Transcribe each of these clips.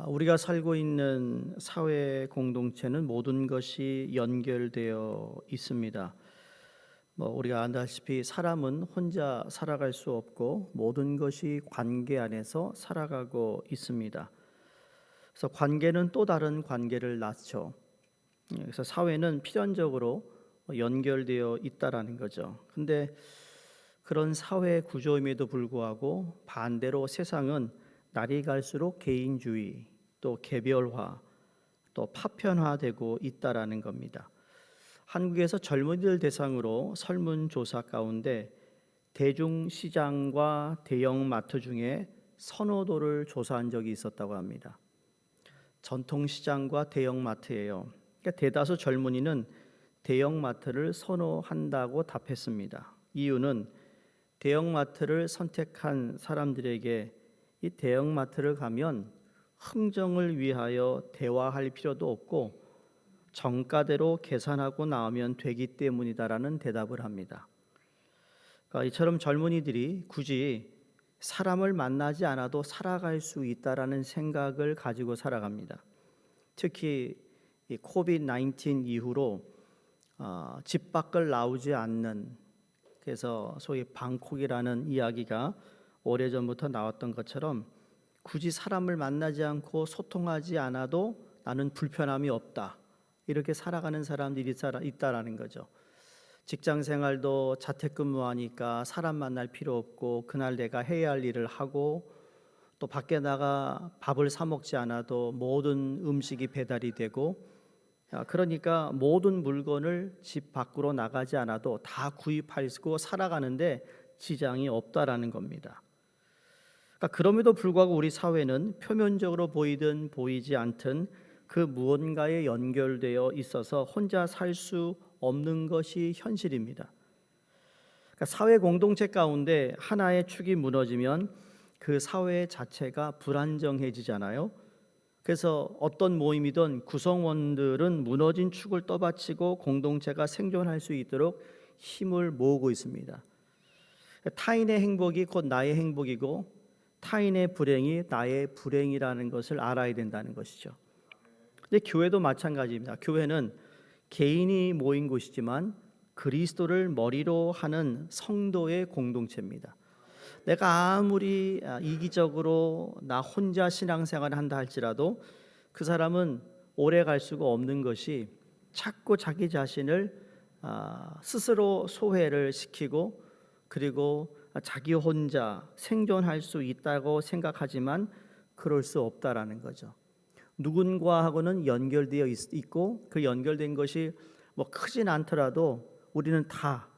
우리가 살고 있는 사회 공동체는 모든 것이 연결되어 있습니다. 우리가 안다시피 사람은 혼자 살아갈 수 없고 모든 것이 관계 안에서 살아가고 있습니다. 그래서 관계는 또 다른 관계를 낳죠. 그래서 사회는 필연적으로 연결되어 있다라는 거죠. 근데 그런 사회 구조임에도 불구하고 반대로 세상은 날이 갈수록 개인주의, 또 개별화, 또 파편화되고 있다라는 겁니다. 한국에서 젊은이들 대상으로 설문조사 가운데 대중시장과 대형마트 중에 선호도를 조사한 적이 있었다고 합니다. 전통시장과 대형마트예요. 그러니까 대다수 젊은이는 대형마트를 선호한다고 답했습니다. 이유는 대형마트를 선택한 사람들에게 이 대형마트를 가면 흥정을 위하여 대화할 필요도 없고 정가대로 계산하고 나오면 되기 때문이다라는 대답을 합니다. 그러니까 이처럼 젊은이들이 굳이 사람을 만나지 않아도 살아갈 수 있다라는 생각을 가지고 살아갑니다. 특히 이 코비드-19 이후로 집 밖을 나오지 않는, 그래서 소위 방콕이라는 이야기가 오래전부터 나왔던 것처럼 굳이 사람을 만나지 않고 소통하지 않아도 나는 불편함이 없다, 이렇게 살아가는 사람들이 있다라는 거죠. 직장 생활도 자택근무하니까 사람 만날 필요 없고 그날 내가 해야 할 일을 하고, 또 밖에 나가 밥을 사 먹지 않아도 모든 음식이 배달이 되고, 그러니까 모든 물건을 집 밖으로 나가지 않아도 다 구입하고 살아가는데 지장이 없다라는 겁니다. 그러니까 그럼에도 불구하고 우리 사회는 표면적으로 보이든 보이지 않든 그 무언가에 연결되어 있어서 혼자 살 수 없는 것이 현실입니다. 그러니까 사회 공동체 가운데 하나의 축이 무너지면 그 사회 자체가 불안정해지잖아요. 그래서 어떤 모임이든 구성원들은 무너진 축을 떠받치고 공동체가 생존할 수 있도록 힘을 모으고 있습니다. 타인의 행복이 곧 나의 행복이고 타인의 불행이 나의 불행이라는 것을 알아야 된다는 것이죠. 근데 교회도 마찬가지입니다. 교회는 개인이 모인 곳이지만 그리스도를 머리로 하는 성도의 공동체입니다. 내가 아무리 이기적으로 나 혼자 신앙생활을 한다 할지라도 그 사람은 오래 갈 수가 없는 것이 자꾸 자기 자신을 스스로 소외를 시키고, 그리고 자기 혼자 생존할 수 있다고 생각하지만 그럴 수 없다라는 거죠. 누군가하고는 연결되어 있고 그 연결된 것이 크진 않더라도 우리는 다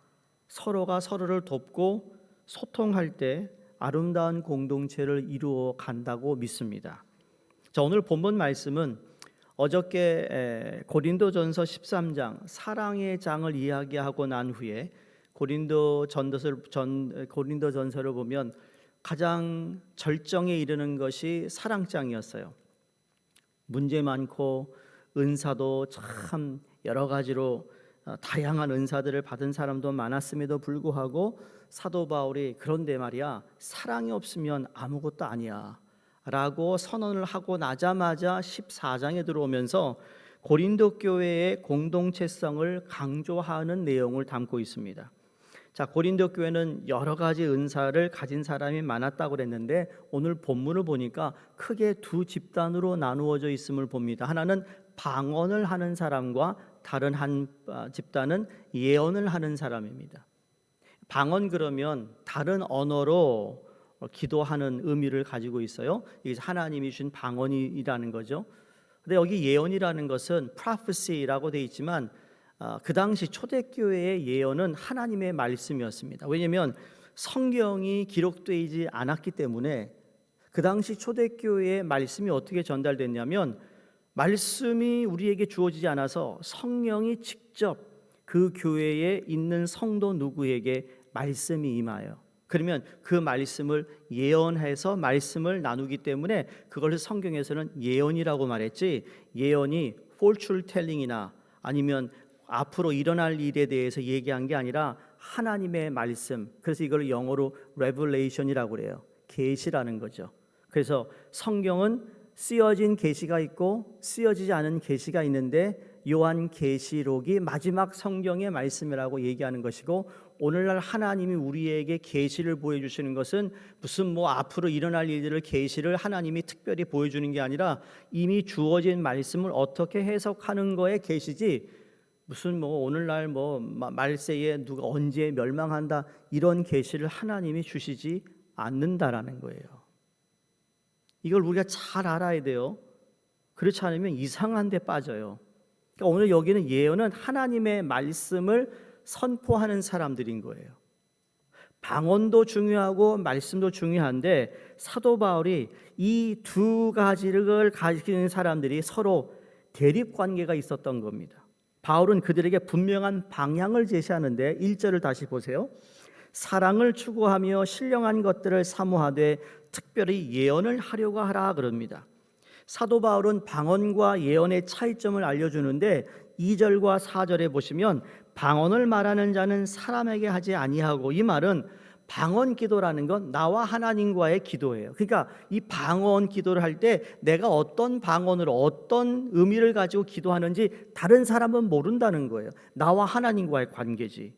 서로가 서로를 돕고 소통할 때 아름다운 공동체를 이루어 간다고 믿습니다. 자, 오늘 본문 말씀은 어저께 고린도전서 13장 사랑의 장을 이야기하고 난 후에 고린도전서를 보면 가장 절정에 이르는 것이 사랑장이었어요. 문제 많고 은사도 참 여러 가지로 다양한 은사들을 받은 사람도 많았음에도 불구하고 사도 바울이 그런데 말이야, 사랑이 없으면 아무것도 아니야 라고 선언을 하고 나자마자 14장에 들어오면서 고린도 교회의 공동체성을 강조하는 내용을 담고 있습니다. 자, 고린도 교회는 여러 가지 은사를 가진 사람이 많았다고 그랬는데 오늘 본문을 보니까 크게 두 집단으로 나누어져 있음을 봅니다. 하나는 방언을 하는 사람과 다른 한 집단은 예언을 하는 사람입니다. 방언 그러면 다른 언어로 기도하는 의미를 가지고 있어요. 이게 하나님이 주신 방언이라는 거죠. 근데 여기 예언이라는 것은 prophecy라고 되어 있지만 그 당시 초대교회의 예언은 하나님의 말씀이었습니다. 왜냐하면 성경이 기록되지 않았기 때문에 그 당시 초대교회의 말씀이 어떻게 전달됐냐면 말씀이 우리에게 주어지지 않아서 성령이 직접 그 교회에 있는 성도 누구에게 말씀이 임하여, 그러면 그 말씀을 예언해서 말씀을 나누기 때문에 그걸 성경에서는 예언이라고 말했지, 예언이 fortune telling이나 아니면 앞으로 일어날 일에 대해서 얘기한 게 아니라 하나님의 말씀, 그래서 이걸 영어로 revelation이라고 그래요. 계시라는 거죠. 그래서 성경은 쓰여진 계시가 있고 쓰여지지 않은 계시가 있는데 요한계시록이 마지막 성경의 말씀이라고 얘기하는 것이고, 오늘날 하나님이 우리에게 계시를 보여주시는 것은 무슨 뭐 앞으로 일어날 일들을 계시를 하나님이 특별히 보여주는 게 아니라 이미 주어진 말씀을 어떻게 해석하는 거에 계시지, 무슨 뭐 오늘날 뭐 말세에 누가 언제 멸망한다 이런 계시를 하나님이 주시지 않는다라는 거예요. 이걸 우리가 잘 알아야 돼요. 그렇지 않으면 이상한 데 빠져요. 그러니까 오늘 여기는 예언은 하나님의 말씀을 선포하는 사람들인 거예요. 방언도 중요하고 말씀도 중요한데 사도 바울이 이 두 가지를 가지는 사람들이 서로 대립 관계가 있었던 겁니다. 바울은 그들에게 분명한 방향을 제시하는데 1절을 다시 보세요. 사랑을 추구하며 신령한 것들을 사모하되 특별히 예언을 하려고 하라 그럽니다. 사도 바울은 방언과 예언의 차이점을 알려주는데 2절과 4절에 보시면 방언을 말하는 자는 사람에게 하지 아니하고, 이 말은 방언 기도라는 건 나와 하나님과의 기도예요. 그러니까 이 방언 기도를 할 때 내가 어떤 방언으로 어떤 의미를 가지고 기도하는지 다른 사람은 모른다는 거예요. 나와 하나님과의 관계지.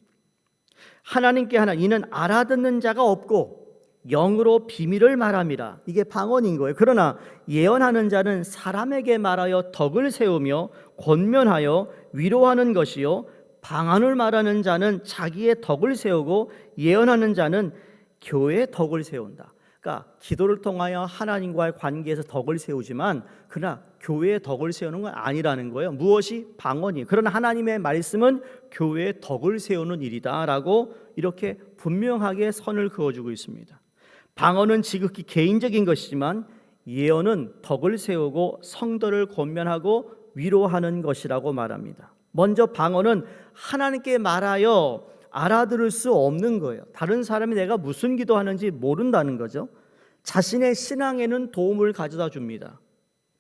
하나님께 하나 이는 알아듣는 자가 없고 영으로 비밀을 말함이라. 이게 방언인 거예요. 그러나 예언하는 자는 사람에게 말하여 덕을 세우며 권면하여 위로하는 것이요, 방언을 말하는 자는 자기의 덕을 세우고 예언하는 자는 교회의 덕을 세운다. 그러니까 기도를 통하여 하나님과의 관계에서 덕을 세우지만 그러나 교회의 덕을 세우는 건 아니라는 거예요. 무엇이? 방언이. 그러나 하나님의 말씀은 교회의 덕을 세우는 일이다라고 이렇게 분명하게 선을 그어주고 있습니다. 방언은 지극히 개인적인 것이지만 예언은 덕을 세우고 성도를 권면하고 위로하는 것이라고 말합니다. 먼저 방언은 하나님께 말하여 알아들을 수 없는 거예요. 다른 사람이 내가 무슨 기도하는지 모른다는 거죠. 자신의 신앙에는 도움을 가져다 줍니다.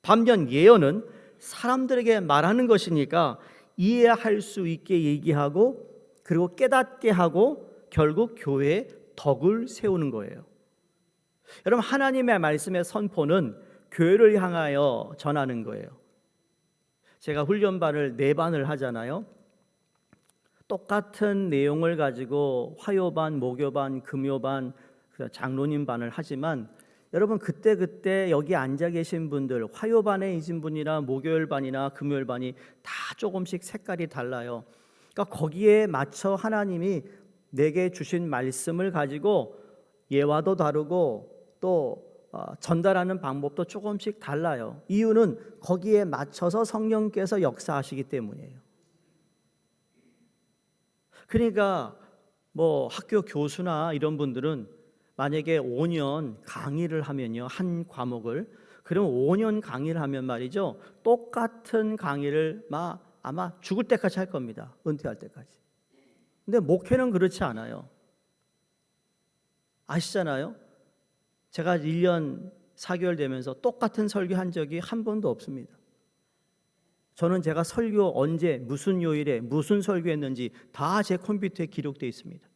반면 예언은 사람들에게 말하는 것이니까 이해할 수 있게 얘기하고 그리고 깨닫게 하고 결국 교회에 덕을 세우는 거예요. 여러분, 하나님의 말씀의 선포는 교회를 향하여 전하는 거예요. 제가 훈련반을 4반을 하잖아요. 똑같은 내용을 가지고 화요반, 목요반, 금요반, 장로님반을 하지만 여러분 그때 여기 앉아 계신 분들, 화요반에 계신 분이나 목요일반이나 금요일반이 다 조금씩 색깔이 달라요. 그러니까 거기에 맞춰 하나님이 내게 주신 말씀을 가지고 예화도 다르고 또 전달하는 방법도 조금씩 달라요. 이유는 거기에 맞춰서 성령께서 역사하시기 때문이에요. 그러니까 뭐 학교 교수나 이런 분들은 만약에 5년 강의를 하면요, 한 과목을, 그럼 5년 강의를 하면 말이죠, 똑같은 강의를 아마 죽을 때까지 할 겁니다. 은퇴할 때까지. 근데 목회는 그렇지 않아요. 아시잖아요? 제가 1년 4개월 되면서 똑같은 설교한 적이 한 번도 없습니다. 저는 제가 설교 언제 무슨 요일에 무슨 설교했는지 다 제 컴퓨터에 기록되어 있습니다.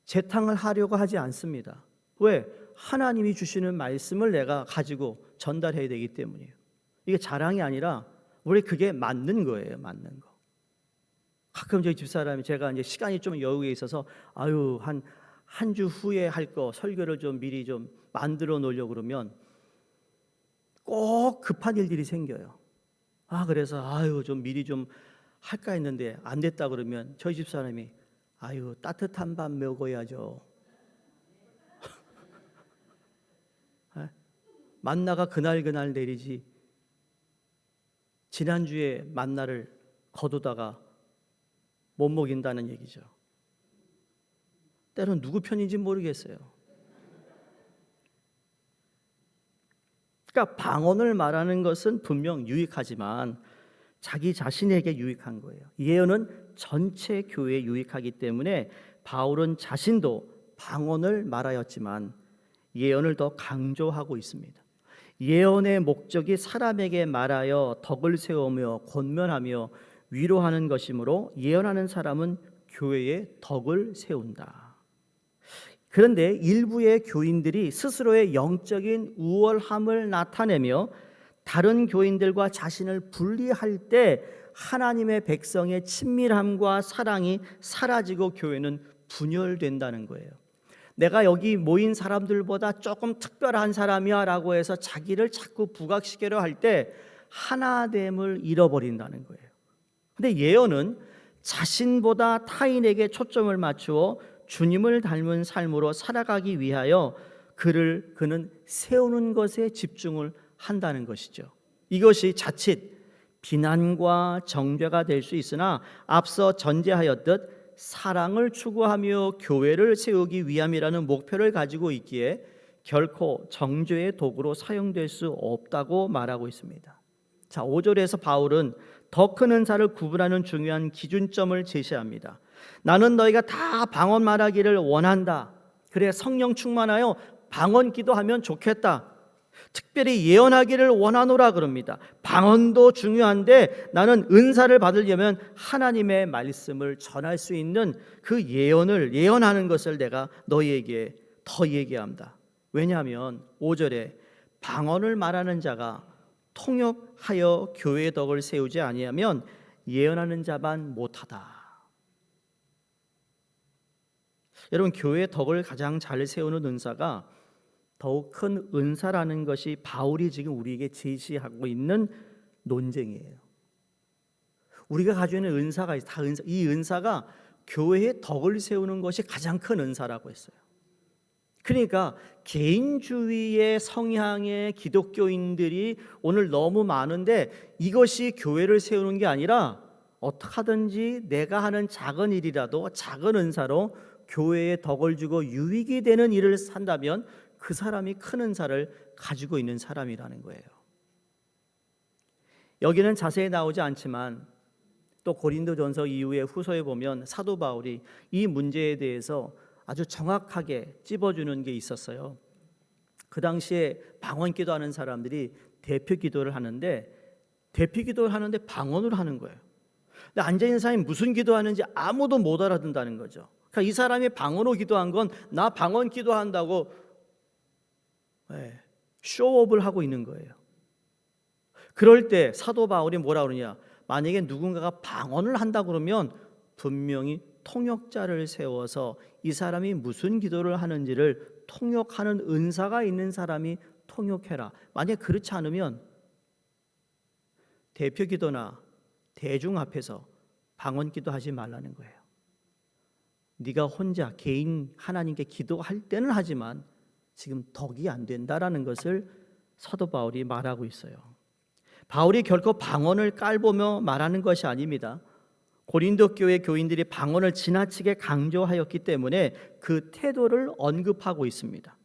재탕을 하려고 하지 않습니다. 왜? 하나님이 주시는 말씀을 내가 가지고 전달해야 되기 때문이에요. 이게 자랑이 아니라 우리 그게 맞는 거예요. 맞는 거. 가끔 저희 집사람이 제가 이제 시간이 좀 여유가 있어서 한 주 후에 할 거 설교를 좀 미리 좀 만들어 놓으려고 그러면 꼭 급한 일들이 생겨요. 그래서 좀 미리 좀 할까 했는데 안 됐다 그러면 저희 집사람이 따뜻한 밥 먹어야죠. 만나가 그날 내리지 지난주에 만나를 거두다가 못 먹인다는 얘기죠. 때론 누구 편인지 모르겠어요. 그러니까 방언을 말하는 것은 분명 유익하지만 자기 자신에게 유익한 거예요. 예언은 전체 교회에 유익하기 때문에 바울은 자신도 방언을 말하였지만 예언을 더 강조하고 있습니다. 예언의 목적이 사람에게 말하여 덕을 세우며 권면하며 위로하는 것이므로 예언하는 사람은 교회에 덕을 세운다. 그런데 일부의 교인들이 스스로의 영적인 우월함을 나타내며 다른 교인들과 자신을 분리할 때 하나님의 백성의 친밀함과 사랑이 사라지고 교회는 분열된다는 거예요. 내가 여기 모인 사람들보다 조금 특별한 사람이야 라고 해서 자기를 자꾸 부각시키려 할 때 하나됨을 잃어버린다는 거예요. 근데 예언은 자신보다 타인에게 초점을 맞추어 주님을 닮은 삶으로 살아가기 위하여 그는 세우는 것에 집중을 한다는 것이죠. 이것이 자칫 비난과 정죄가 될 수 있으나 앞서 전제하였듯 사랑을 추구하며 교회를 세우기 위함이라는 목표를 가지고 있기에 결코 정죄의 도구로 사용될 수 없다고 말하고 있습니다. 자, 5절에서 바울은 더 큰 은사를 구분하는 중요한 기준점을 제시합니다. 나는 너희가 다 방언 말하기를 원한다. 그래, 성령 충만하여 방언 기도하면 좋겠다. 특별히 예언하기를 원하노라 그럽니다. 방언도 중요한데 나는 은사를 받으려면 하나님의 말씀을 전할 수 있는 그 예언하는 것을 내가 너희에게 더 얘기합니다. 왜냐하면 5절에 방언을 말하는 자가 통역하여 교회의 덕을 세우지 아니하면 예언하는 자만 못하다. 여러분, 교회의 덕을 가장 잘 세우는 은사가 더욱 큰 은사라는 것이 바울이 지금 우리에게 제시하고 있는 논쟁이에요. 우리가 가지고 있는 은사가 다 이 은사가 교회의 덕을 세우는 것이 가장 큰 은사라고 했어요. 그러니까 개인주의의 성향의 기독교인들이 오늘 너무 많은데 이것이 교회를 세우는 게 아니라 어떻게 하든지 내가 하는 작은 일이라도 작은 은사로 교회에 덕을 주고 유익이 되는 일을 산다면 그 사람이 큰 은사를 가지고 있는 사람이라는 거예요. 여기는 자세히 나오지 않지만 또 고린도전서 이후에 후서에 보면 사도 바울이 이 문제에 대해서 아주 정확하게 찝어주는 게 있었어요. 그 당시에 방언 기도하는 사람들이 대표 기도를 하는데 방언을 하는 거예요. 근데 앉아있는 사람이 무슨 기도하는지 아무도 못 알아듣는다는 거죠. 그러니까 이 사람이 방언으로 기도한 건 나 방언 기도한다고 쇼업을 하고 있는 거예요. 그럴 때 사도 바울이 뭐라 그러냐, 만약에 누군가가 방언을 한다 그러면 분명히 통역자를 세워서 이 사람이 무슨 기도를 하는지를 통역하는 은사가 있는 사람이 통역해라. 만약 그렇지 않으면 대표 기도나 대중 앞에서 방언 기도하지 말라는 거예요. 네가 혼자 개인 하나님께 기도할 때는 하지만 지금 덕이 안 된다라는 것을 사도 바울이 말하고 있어요. 바울이 결코 방언을 깔보며 말하는 것이 아닙니다. 고린도 교회 교인들이 방언을 지나치게 강조하였기 때문에 그 태도를 언급하고 있습니다.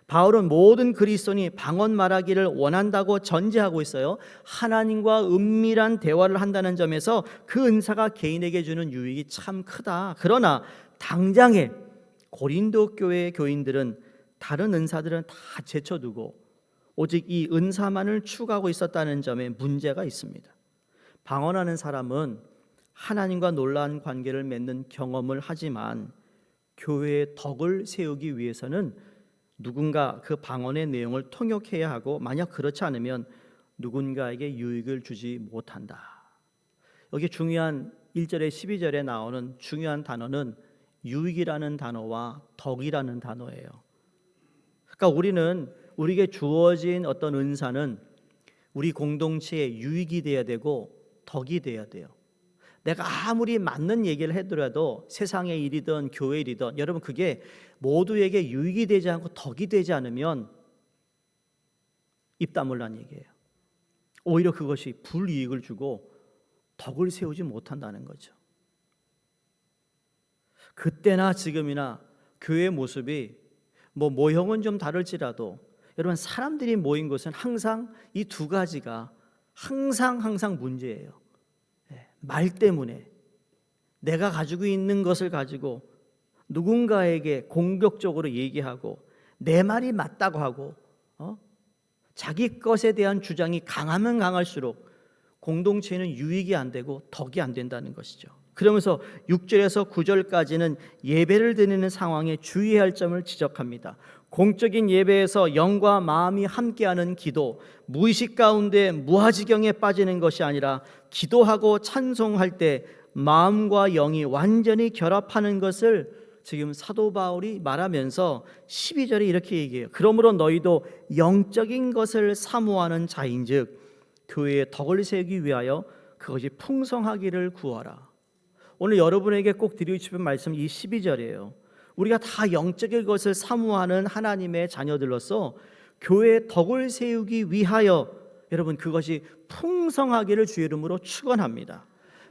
바울은 모든 그리스도인이 방언 말하기를 원한다고 전제하고 있어요. 하나님과 은밀한 대화를 한다는 점에서 그 은사가 개인에게 주는 유익이 참 크다. 그러나 당장에 고린도 교회 교인들은 다른 은사들은 다 제쳐두고 오직 이 은사만을 추구하고 있었다는 점에 문제가 있습니다. 방언하는 사람은 하나님과 놀라운 관계를 맺는 경험을 하지만 교회의 덕을 세우기 위해서는 누군가 그 방언의 내용을 통역해야 하고 만약 그렇지 않으면 누군가에게 유익을 주지 못한다. 여기 중요한 1절에 12절에 나오는 중요한 단어는 유익이라는 단어와 덕이라는 단어예요. 그러니까 우리에게 주어진 어떤 은사는 우리 공동체에 유익이 돼야 되고 덕이 돼야 돼요. 내가 아무리 맞는 얘기를 해더라도 세상의 일이든 교회 일이든 여러분 그게 모두에게 유익이 되지 않고 덕이 되지 않으면 입 다물라는 얘기예요. 오히려 그것이 불이익을 주고 덕을 세우지 못한다는 거죠. 그때나 지금이나 교회의 모습이 모형은 좀 다를지라도 여러분 사람들이 모인 것은 항상 이 두 가지가 항상 문제예요. 말 때문에 내가 가지고 있는 것을 가지고 누군가에게 공격적으로 얘기하고 내 말이 맞다고 하고 자기 것에 대한 주장이 강하면 강할수록 공동체는 유익이 안 되고 덕이 안 된다는 것이죠. 그러면서 6절에서 9절까지는 예배를 드리는 상황에 주의해야 할 점을 지적합니다. 공적인 예배에서 영과 마음이 함께하는 기도, 무의식 가운데 무아지경에 빠지는 것이 아니라 기도하고 찬송할 때 마음과 영이 완전히 결합하는 것을 지금 사도 바울이 말하면서 12절에 이렇게 얘기해요. 그러므로 너희도 영적인 것을 사모하는 자인즉 교회의 덕을 세우기 위하여 그것이 풍성하기를 구하라. 오늘 여러분에게 꼭 드리고 싶은 말씀 이 12절이에요. 우리가 다 영적인 것을 사모하는 하나님의 자녀들로서 교회의 덕을 세우기 위하여 여러분 그것이 풍성하기를 주의 이름으로 축원합니다.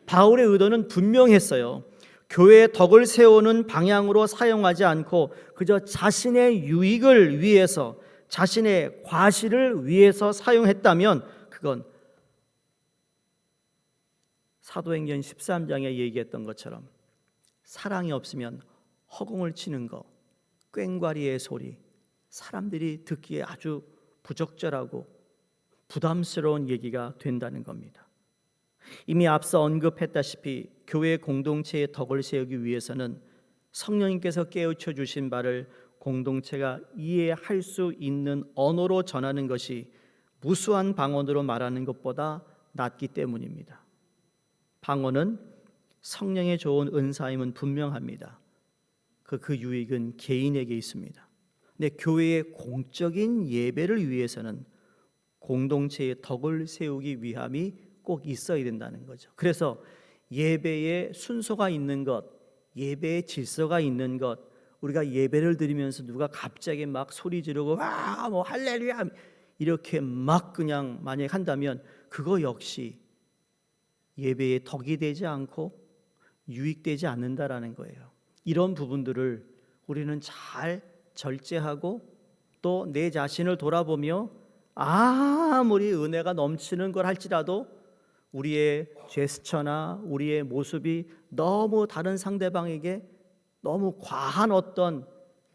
바울의 의도는 분명했어요. 교회의 덕을 세우는 방향으로 사용하지 않고 그저 자신의 유익을 위해서, 자신의 과실을 위해서 사용했다면 그건 사도행전 13장에 얘기했던 것처럼 사랑이 없으면 허공을 치는 거, 꽹과리의 소리, 사람들이 듣기에 아주 부적절하고 부담스러운 얘기가 된다는 겁니다. 이미 앞서 언급했다시피 교회 공동체의 덕을 세우기 위해서는 성령님께서 깨우쳐 주신 바를 공동체가 이해할 수 있는 언어로 전하는 것이 무수한 방언으로 말하는 것보다 낫기 때문입니다. 방언은 성령의 좋은 은사임은 분명합니다. 그 유익은 개인에게 있습니다. 근데 교회의 공적인 예배를 위해서는 공동체의 덕을 세우기 위함이 꼭 있어야 된다는 거죠. 그래서 예배에 순서가 있는 것, 예배의 질서가 있는 것, 우리가 예배를 드리면서 누가 갑자기 막 소리 지르고 와, 뭐 할렐루야 이렇게 막 그냥 만약 한다면 그거 역시 예배의 덕이 되지 않고 유익되지 않는다라는 거예요. 이런 부분들을 우리는 잘 절제하고 또 내 자신을 돌아보며 아무리 은혜가 넘치는 걸 할지라도 우리의 제스처나 우리의 모습이 너무 다른 상대방에게 너무 과한 어떤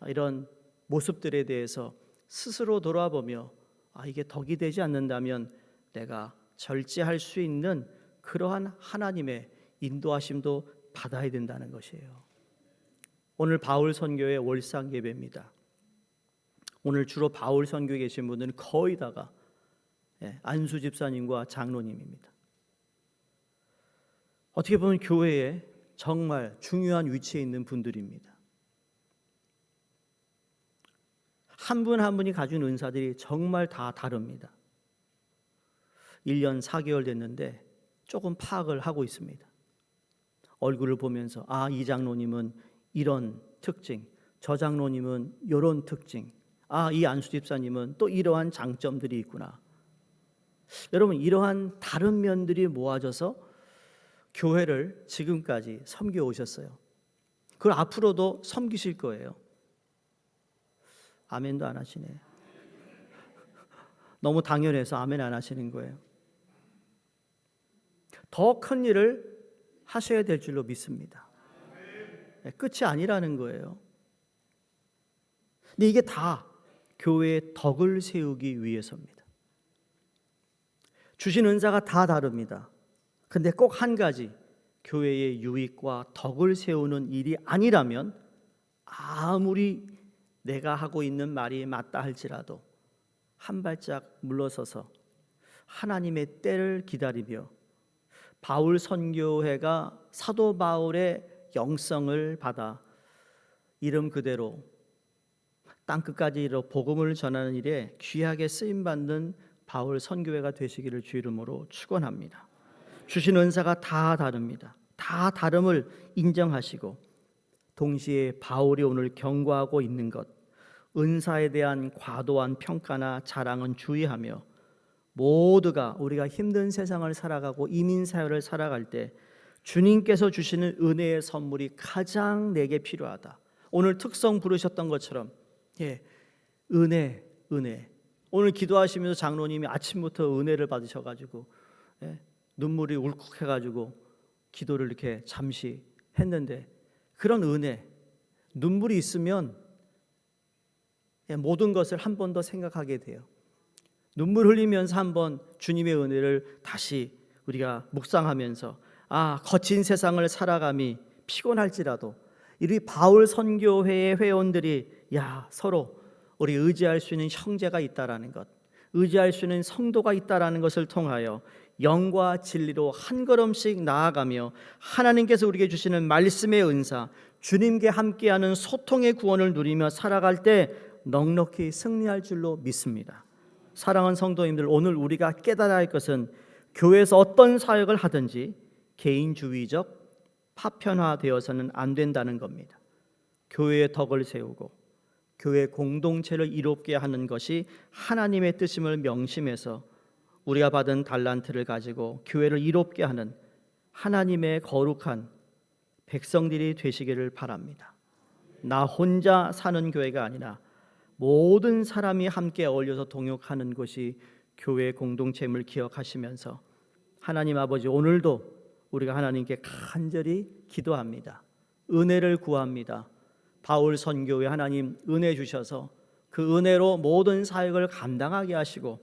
이런 모습들에 대해서 스스로 돌아보며 이게 덕이 되지 않는다면 내가 절제할 수 있는 그러한 하나님의 인도하심도 받아야 된다는 것이에요. 오늘 바울 선교의 월상 예배입니다. 오늘 주로 바울 선교에 계신 분들은 거의 다가 안수 집사님과 장로님입니다. 어떻게 보면 교회에 정말 중요한 위치에 있는 분들입니다. 한 분 한 분이 가진 은사들이 정말 다 다릅니다. 1년 4개월 됐는데 조금 파악을 하고 있습니다. 얼굴을 보면서 이 장로님은 이런 특징, 저 장로님은 이런 특징, 이 안수 집사님은 또 이러한 장점들이 있구나. 여러분 이러한 다른 면들이 모아져서 교회를 지금까지 섬겨 오셨어요. 그걸 앞으로도 섬기실 거예요. 아멘도 안 하시네. 너무 당연해서 아멘 안 하시는 거예요. 더 큰 일을 하셔야 될 줄로 믿습니다. 끝이 아니라는 거예요. 근데 이게 다 교회의 덕을 세우기 위해서입니다. 주신 은사가 다 다릅니다. 근데 꼭 한 가지, 교회의 유익과 덕을 세우는 일이 아니라면 아무리 내가 하고 있는 말이 맞다 할지라도 한 발짝 물러서서 하나님의 때를 기다리며 바울 선교회가 사도 바울의 영성을 받아 이름 그대로 땅끝까지 이르러 복음을 전하는 일에 귀하게 쓰임받는 바울 선교회가 되시기를 주 이름으로 축원합니다. 주신 은사가 다 다릅니다. 다 다름을 인정하시고 동시에 바울이 오늘 경고하고 있는 것, 은사에 대한 과도한 평가나 자랑은 주의하며 모두가 우리가 힘든 세상을 살아가고 이민사회를 살아갈 때 주님께서 주시는 은혜의 선물이 가장 내게 필요하다. 오늘 특성 부르셨던 것처럼 은혜. 오늘 기도하시면서 장로님이 아침부터 은혜를 받으셔가지고 눈물이 울컥해가지고 기도를 이렇게 잠시 했는데 그런 은혜, 눈물이 있으면 모든 것을 한 번 더 생각하게 돼요. 눈물 흘리면서 한번 주님의 은혜를 다시 우리가 묵상하면서 거친 세상을 살아감이 피곤할지라도 우리 바울 선교회의 회원들이 서로 우리 의지할 수 있는 형제가 있다라는 것, 의지할 수 있는 성도가 있다라는 것을 통하여 영과 진리로 한 걸음씩 나아가며 하나님께서 우리에게 주시는 말씀의 은사, 주님께 함께하는 소통의 구원을 누리며 살아갈 때 넉넉히 승리할 줄로 믿습니다. 사랑하는 성도님들, 오늘 우리가 깨달아야 할 것은 교회에서 어떤 사역을 하든지 개인주의적 파편화되어서는 안 된다는 겁니다. 교회의 덕을 세우고 교회 공동체를 이롭게 하는 것이 하나님의 뜻임을 명심해서 우리가 받은 달란트를 가지고 교회를 이롭게 하는 하나님의 거룩한 백성들이 되시기를 바랍니다. 나 혼자 사는 교회가 아니라 모든 사람이 함께 어울려서 동역하는 것이 교회 공동체임을 기억하시면서 하나님 아버지, 오늘도 우리가 하나님께 간절히 기도합니다. 은혜를 구합니다. 바울 선교회 하나님 은혜 주셔서 그 은혜로 모든 사역을 감당하게 하시고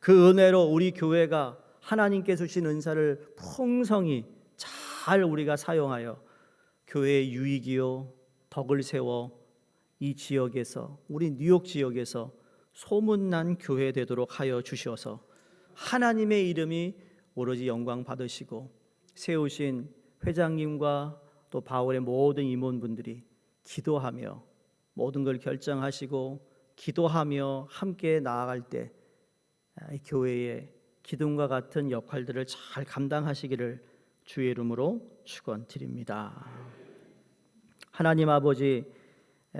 그 은혜로 우리 교회가 하나님께서 주신 은사를 풍성히 잘 우리가 사용하여 교회의 유익이요 덕을 세워 이 지역에서, 우리 뉴욕 지역에서 소문난 교회 되도록 하여 주셔서 하나님의 이름이 오로지 영광 받으시고 세우신 회장님과 또 바울의 모든 임원분들이 기도하며 모든 걸 결정하시고 기도하며 함께 나아갈 때 교회의 기둥과 같은 역할들을 잘 감당하시기를 주의 이름으로 축원드립니다. 하나님 아버지,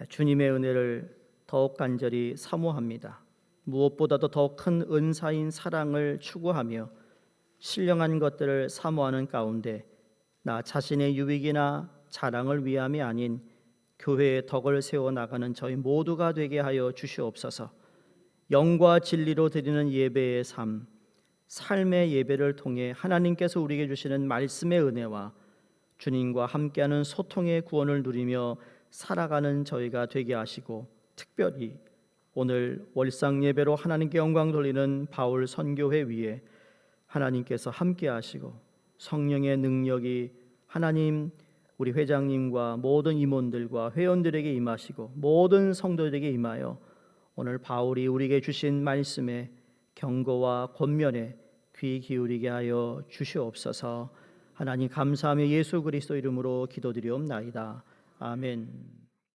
주님의 은혜를 더욱 간절히 사모합니다. 무엇보다도 더 큰 은사인 사랑을 추구하며 신령한 것들을 사모하는 가운데 나 자신의 유익이나 자랑을 위함이 아닌 교회의 덕을 세워나가는 저희 모두가 되게 하여 주시옵소서. 영과 진리로 드리는 예배의 삶, 삶의 예배를 통해 하나님께서 우리에게 주시는 말씀의 은혜와 주님과 함께하는 소통의 구원을 누리며 살아가는 저희가 되게 하시고, 특별히 오늘 월상 예배로 하나님께 영광 돌리는 바울 선교회 위에 하나님께서 함께 하시고 성령의 능력이 하나님 우리 회장님과 모든 임원들과 회원들에게 임하시고 모든 성도들에게 임하여 오늘 바울이 우리에게 주신 말씀에 경고와 권면에 귀 기울이게 하여 주시옵소서. 하나님 감사하며 예수 그리스도 이름으로 기도드리옵나이다. 아멘.